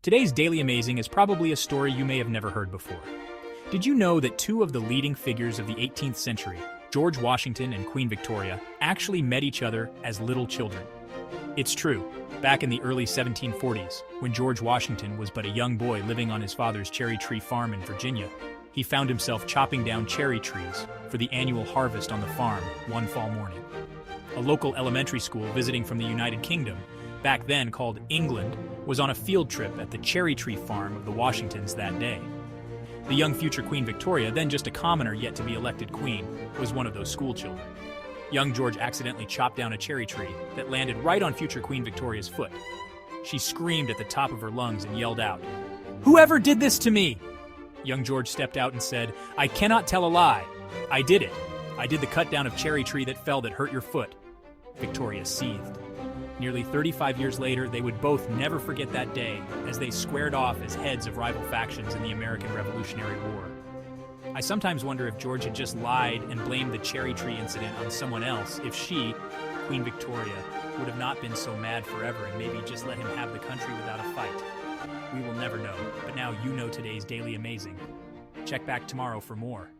Today's Daily Amazing is probably a story you may have never heard before. Did you know that two of the leading figures of the 18th century, George Washington and Queen Victoria, actually met each other as little children? It's true. Back in the early 1740s, when George Washington was but a young boy living on his father's cherry tree farm in Virginia, he found himself chopping down cherry trees for the annual harvest on the farm one fall morning. A local elementary school visiting from the United Kingdom, back then called England, was on a field trip at the cherry tree farm of the Washingtons that day. The young future Queen Victoria, then just a commoner yet to be elected queen, was one of those schoolchildren. Young George accidentally chopped down a cherry tree that landed right on future Queen Victoria's foot. She screamed at the top of her lungs and yelled out, "Whoever did this to me?" Young George stepped out and said, "I cannot tell a lie. I did it. I did the cut down of cherry tree that fell that hurt your foot." Victoria seethed. Nearly 35 years later, they would both never forget that day as they squared off as heads of rival factions in the American Revolutionary War. I sometimes wonder if George had just lied and blamed the cherry tree incident on someone else, if she, Queen Victoria, would have not been so mad forever and maybe just let him have the country without a fight. We will never know, but now you know today's Daily Amazing. Check back tomorrow for more.